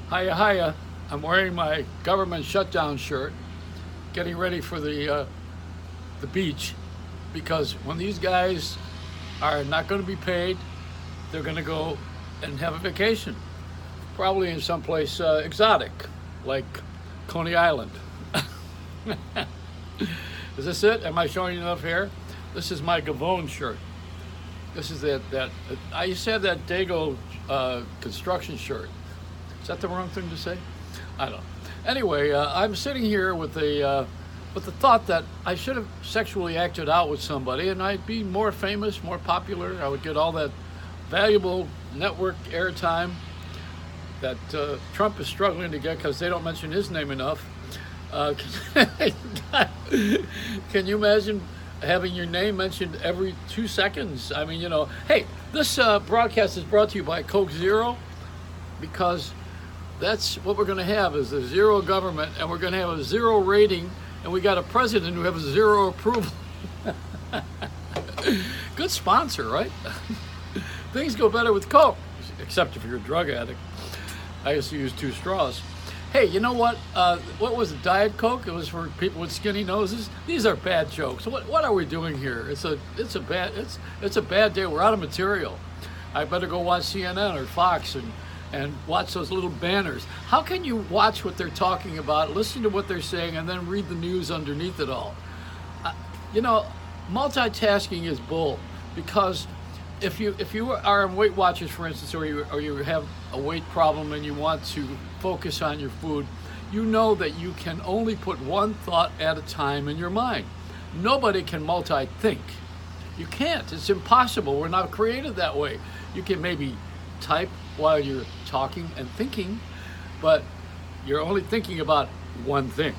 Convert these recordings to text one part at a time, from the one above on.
Hiya, hiya. I'm wearing my government shutdown shirt, getting ready for the beach, because when these guys are not going to be paid, they're going to go and have a vacation, probably in someplace exotic, like Coney Island. Is this it? Am I showing you enough hair? This is my Gavone shirt. This is that. I used to have that Dago construction shirt. Is that the wrong thing to say? I don't know. Anyway, I'm sitting here with the thought that I should have sexually acted out with somebody, and I'd be more famous, more popular. I would get all that valuable network airtime that Trump is struggling to get because they don't mention his name enough. Can you imagine having your name mentioned every 2 seconds? I mean, hey, this broadcast is brought to you by Coke Zero, because that's what we're going to have, is a zero government, and we're going to have a zero rating, and we got a president who has zero approval. Good sponsor, right? Things go better with Coke, except if you're a drug addict. I used to use 2 straws. Hey, you know what? What was it? Diet Coke? It was for people with skinny noses. These are bad jokes. What are we doing here? It's a bad day. We're out of material. I better go watch CNN or Fox and watch those little banners. How can you watch what they're talking about, listen to what they're saying, and then read the news underneath it all? Multitasking is bull, because if you are on Weight Watchers, for instance, or you have a weight problem and you want to focus on your food, you know that you can only put one thought at a time in your mind. Nobody can multi-think. You can't. It's impossible. We're not created that way. You can maybe type while you're talking and thinking, but you're only thinking about one thing.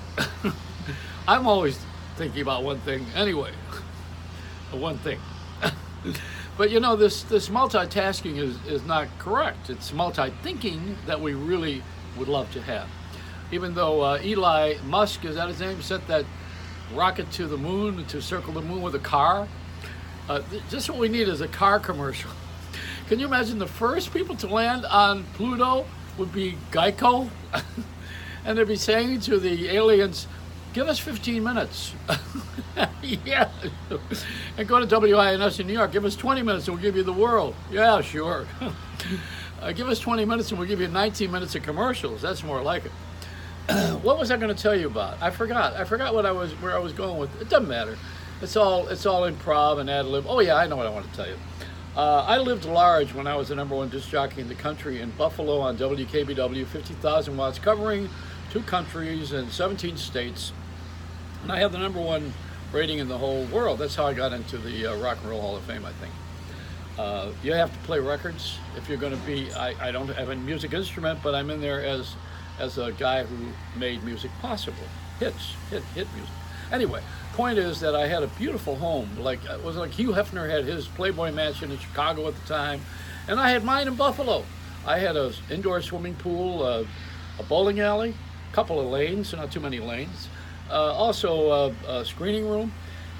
I'm always thinking about one thing anyway. One thing. But this multitasking is not correct. It's multi-thinking that we really would love to have. Even though Elon Musk, is that his name, sent that rocket to the moon, to circle the moon with a car. Just what we need is a car commercial. Can you imagine the first people to land on Pluto would be Geico? And they'd be saying to the aliens, give us 15 minutes. Yeah. And go to WINS in New York. Give us 20 minutes and we'll give you the world. Yeah, sure. Give us 20 minutes and we'll give you 19 minutes of commercials. That's more like it. What was I going to tell you about? I forgot where I was going with. It doesn't matter. It's all improv and ad lib. Oh yeah, I know what I want to tell you. I lived large when I was the #1 disc jockey in the country in Buffalo on WKBW, 50,000 watts, covering 2 countries and 17 states. And I had the #1 rating in the whole world. That's how I got into the Rock and Roll Hall of Fame, I think. You have to play records if you're going to be. I don't have a music instrument, but I'm in there as a guy who made music possible. Hit music. Anyway, point is that I had a beautiful home. It was like Hugh Hefner had his Playboy mansion in Chicago at the time, and I had mine in Buffalo. I had an indoor swimming pool, a bowling alley, a couple of lanes, not too many lanes, also a screening room,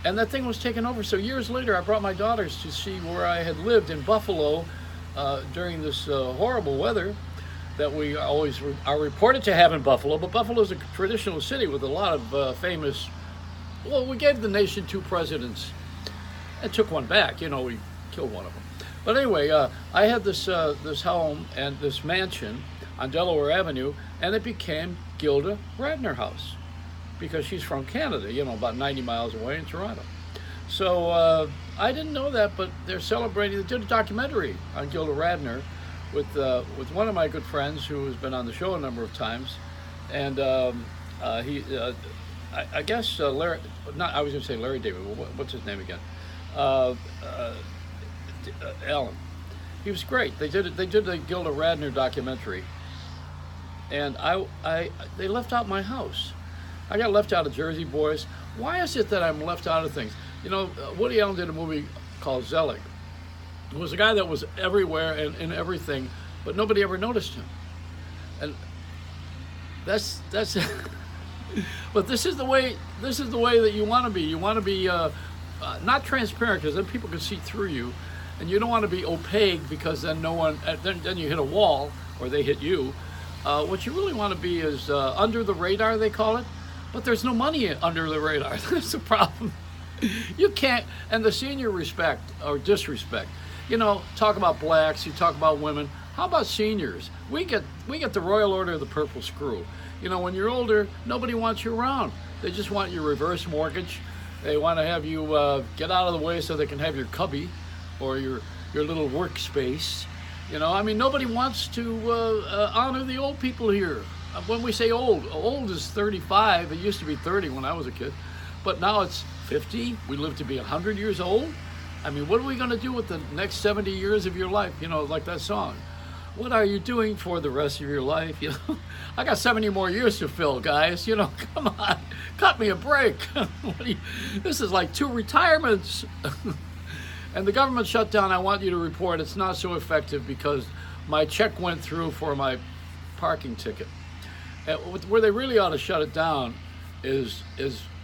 and that thing was taken over. So years later, I brought my daughters to see where I had lived in Buffalo during this horrible weather that we always are reported to have in Buffalo. But Buffalo is a traditional city with a lot of famous. Well, we gave the nation 2 presidents and took one back. We killed one of them. But anyway, I had this home and this mansion on Delaware Avenue, and it became Gilda Radner House, because she's from Canada, about 90 miles away in Toronto. So I didn't know that, but they're celebrating. They did a documentary on Gilda Radner with one of my good friends who has been on the show a number of times, and I guess Larry. I was going to say Larry David. What's his name again? Alan. He was great. They did the Gilda Radner documentary, and they left out my house. I got left out of Jersey Boys. Why is it that I'm left out of things? Woody Allen did a movie called Zelig. It was a guy that was everywhere and in everything, but nobody ever noticed him. And that's. But this is the way that you want to be. You want to be not transparent, because then people can see through you, and you don't want to be opaque, because then no one. Then you hit a wall, or they hit you. What you really want to be is under the radar, they call it, but there's no money under the radar. That's the problem. You can't, and the senior respect or disrespect. Talk about blacks, you talk about women. How about seniors? We get the Royal Order of the Purple Screw. When you're older, nobody wants you around. They just want your reverse mortgage. They want to have you get out of the way so they can have your cubby or your little workspace. Nobody wants to honor the old people here. When we say old is 35. It used to be 30 when I was a kid, but now it's 50. We live to be 100 years old. What are we going to do with the next 70 years of your life? Like that song. What are you doing for the rest of your life? I got 70 more years to fill, guys. Come on, cut me a break. This is like 2 retirements. And the government shutdown, I want you to report it's not so effective because my check went through for my parking ticket. And where they really ought to shut it down is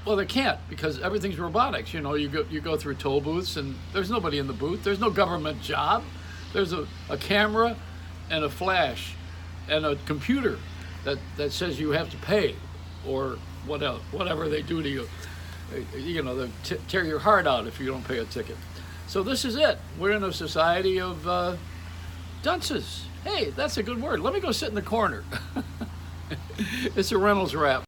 well, they can't, because everything's robotics. You go through toll booths and there's nobody in the booth. There's no government job. There's a camera and a flash and a computer that says you have to pay, or whatever they do to you. They tear your heart out if you don't pay a ticket. So this is it. We're in a society of dunces. Hey, that's a good word. Let me go sit in the corner. It's a Reynolds rap.